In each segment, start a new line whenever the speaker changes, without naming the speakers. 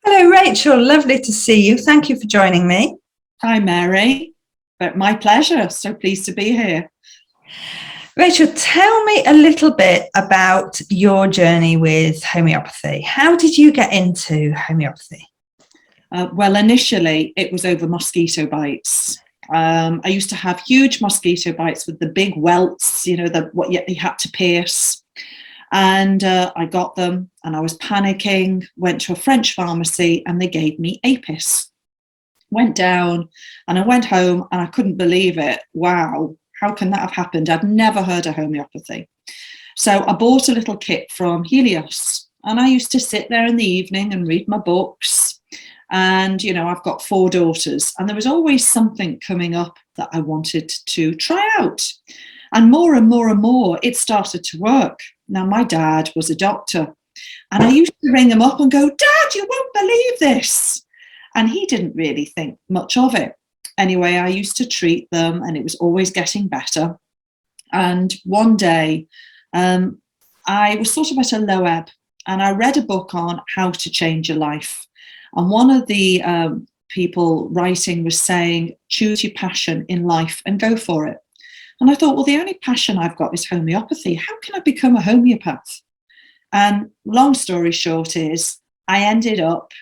Hello, Rachel. Lovely to see you. Thank you for joining me.
Hi, Mary. But my pleasure. So pleased to be here.
Rachel, tell me a little bit about your journey with homeopathy. How did you get into homeopathy?
Well, initially, it was over mosquito bites. I used to have huge mosquito bites with the big welts, what you had to pierce. And I got them and I was panicking, went to a French pharmacy and they gave me Apis. Went down and I went home and I couldn't believe it. Wow, how can that have happened? I'd never heard of homeopathy. So I bought a little kit from Helios and I used to sit there in the evening and read my books. And, I've got 4 daughters and there was always something coming up that I wanted to try out. And more, it started to work. Now, my dad was a doctor and I used to ring him up and go, "Dad, you won't believe this." And he didn't really think much of it. Anyway, I used to treat them and it was always getting better. And one day I was sort of at a low ebb and I read a book on how to change your life. And one of the people writing was saying, choose your passion in life and go for it. And I thought, well, the only passion I've got is homeopathy. How can I become a homeopath? And long story short is I ended up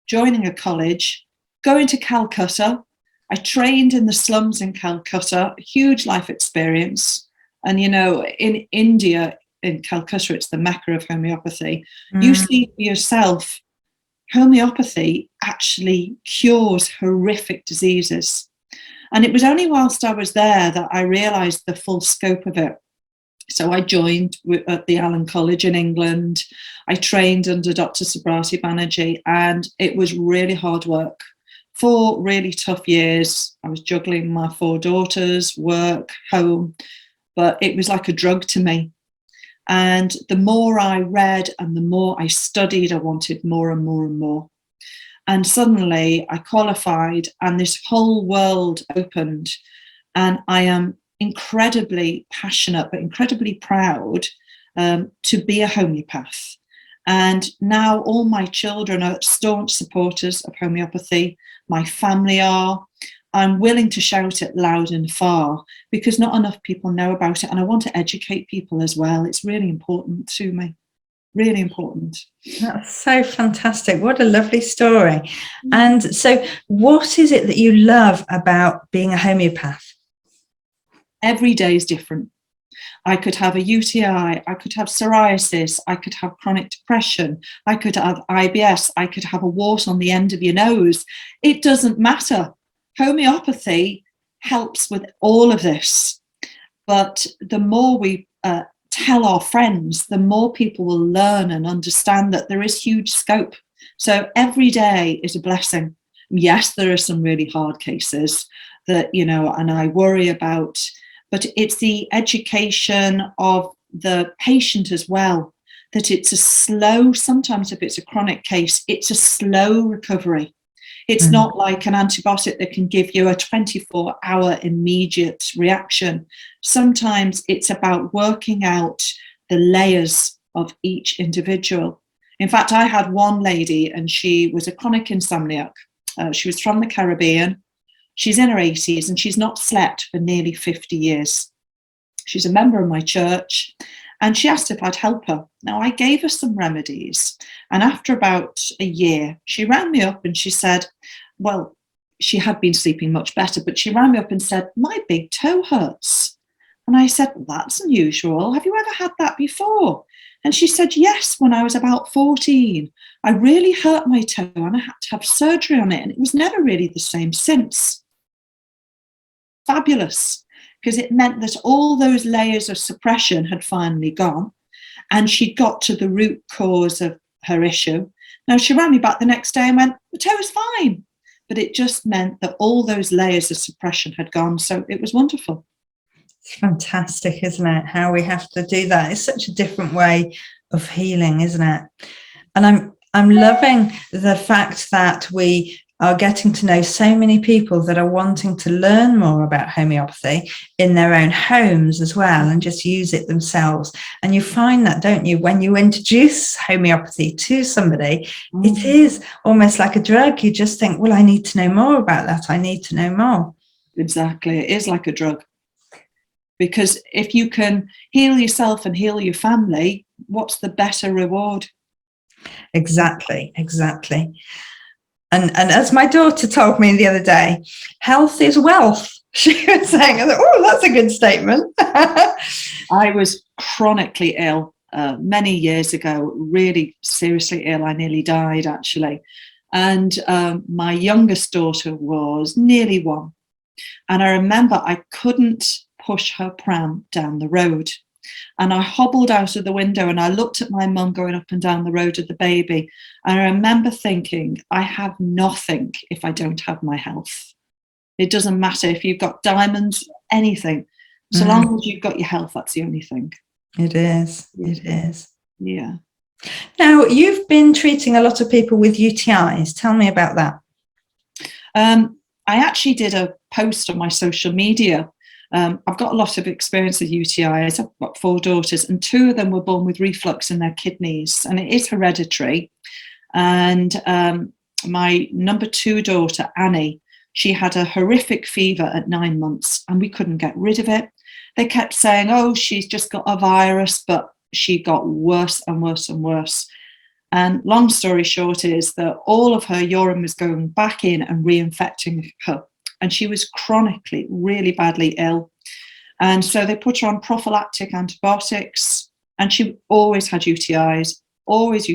joining a college, going to Calcutta. I trained in the slums in Calcutta, huge life experience. And, in India, in Calcutta, it's the Mecca of homeopathy. You see for yourself, homeopathy actually cures horrific diseases. And it was only whilst I was there that I realised the full scope of it. So I joined at the Allen College in England. I trained under Dr. Subrati Banerjee, and it was really hard work. 4 really tough years. I was juggling my 4 daughters, work, home, but it was like a drug to me. And the more I read and the more I studied, I wanted more and more and more. And suddenly I qualified and this whole world opened. And I am incredibly passionate, but incredibly proud to be a homeopath. And now all my children are staunch supporters of homeopathy. My family are. I'm willing to shout it loud and far because not enough people know about it. And I want to educate people as well. It's really important to me. Really important.
That's so fantastic. What a lovely story. And so what is it that you love about being a homeopath?
Every day is different. I could have a UTI, I could have psoriasis, I could have chronic depression, I could have IBS, I could have a wart on the end of your nose. It doesn't matter. Homeopathy helps with all of this. But the more we tell our friends, the more people will learn and understand that there is huge scope. So every day is a blessing. Yes, there are some really hard cases that, and I worry about, but it's the education of the patient as well, that it's a slow, sometimes if it's a chronic case, it's a slow recovery. It's not like an antibiotic that can give you a 24-hour immediate reaction. Sometimes it's about working out the layers of each individual. In fact, I had one lady and she was a chronic insomniac. She was from the Caribbean. She's in her 80s and she's not slept for nearly 50 years. She's a member of my church. And she asked if I'd help her. Now, I gave her some remedies. And after about a year, she rang me up and she said, well, she had been sleeping much better, but she rang me up and said, my big toe hurts. And I said, well, that's unusual. Have you ever had that before? And she said, yes, when I was about 14. I really hurt my toe and I had to have surgery on it. And it was never really the same since. Fabulous. Because it meant that all those layers of suppression had finally gone and she'd got to the root cause of her issue. Now, she rang me back the next day and went, the toe is fine. But it just meant that all those layers of suppression had gone. So it was wonderful.
It's fantastic, isn't it? How we have to do that. It's such a different way of healing, isn't it? And I'm loving the fact that we are getting to know so many people that are wanting to learn more about homeopathy in their own homes as well, and just use it themselves. And you find that, don't you, when you introduce homeopathy to somebody, it is almost like a drug. You just think, well, I need to know more about that. I need to know more.
Exactly. It is like a drug. Because if you can heal yourself and heal your family, what's the better reward?
Exactly. And as my daughter told me the other day, health is wealth. She was saying, oh, that's a good statement.
I was chronically ill many years ago, really seriously ill. I nearly died, actually. And my youngest daughter was nearly 1. And I remember I couldn't push her pram down the road. And I hobbled out of the window and I looked at my mum going up and down the road with the baby. And I remember thinking, I have nothing if I don't have my health. It doesn't matter if you've got diamonds, anything. So long as you've got your health, that's the only thing.
It is.
Yeah.
Now, you've been treating a lot of people with UTIs. Tell me about that.
I actually did a post on my social media. I've got a lot of experience with UTIs. I've got 4 daughters, and 2 of them were born with reflux in their kidneys, and it is hereditary. And my number 2 daughter, Annie, she had a horrific fever at 9 months, and we couldn't get rid of it. They kept saying, oh, she's just got a virus, but she got worse and worse and worse. And long story short is that all of her urine was going back in and reinfecting her. And she was chronically, really badly ill. And so they put her on prophylactic antibiotics. And she always had UTIs, always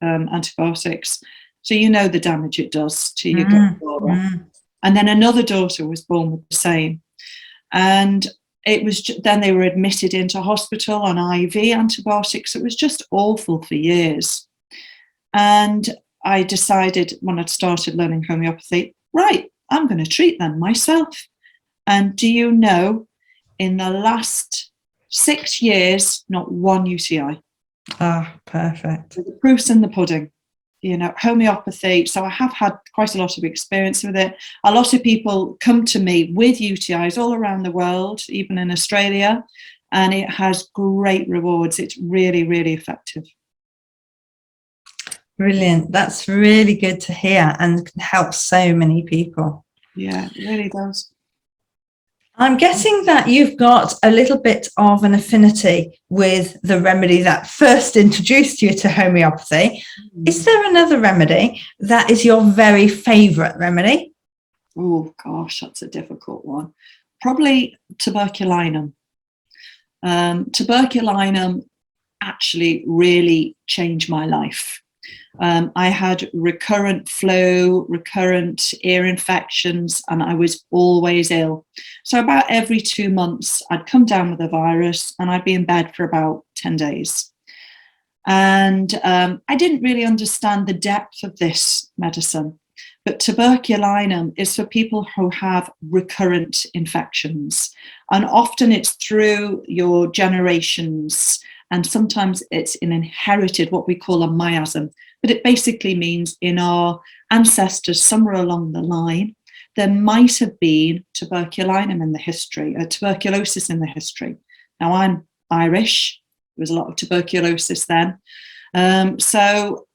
antibiotics. So you know the damage it does to your gut flora. And then another daughter was born with the same. And it was then they were admitted into hospital on IV antibiotics. It was just awful for years. And I decided when I'd started learning homeopathy, right, I'm going to treat them myself. And do you know, in the last 6 years, not 1 UTI.
Perfect.
So the proof's in the pudding. You know, homeopathy. So I have had quite a lot of experience with it. A lot of people come to me with UTIs all around the world, even in Australia, and it has great rewards. It's really, really effective.
Brilliant. That's really good to hear and can help so many people.
Yeah, it really does.
I'm guessing that you've got a little bit of an affinity with the remedy that first introduced you to homeopathy. Is there another remedy that is your very favourite remedy?
Oh, gosh, that's a difficult one. Probably tuberculinum. Tuberculinum actually really changed my life. I had recurrent flu, recurrent ear infections, and I was always ill. So about every 2 months, I'd come down with a virus and I'd be in bed for about 10 days. And I didn't really understand the depth of this medicine. But tuberculinum is for people who have recurrent infections. And often it's through your generations. And sometimes it's an inherited, what we call a miasm. But it basically means in our ancestors, somewhere along the line, there might have been tuberculinum in the history, tuberculosis in the history. Now, I'm Irish. There was a lot of tuberculosis then. So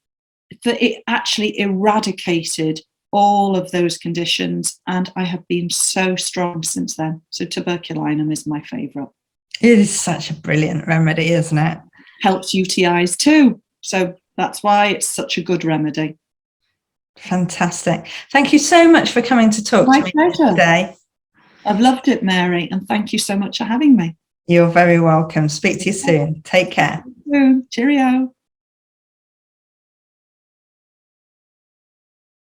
it actually eradicated all of those conditions. And I have been so strong since then. So tuberculinum is my favourite.
It is such a brilliant remedy, isn't it?
Helps UTIs too. So that's why it's such a good remedy.
Fantastic. Thank you so much for coming to talk to me today.
I've loved it, Mary, and thank you so much for having me.
You're very welcome. Speak to you soon. Take care.
Cheerio.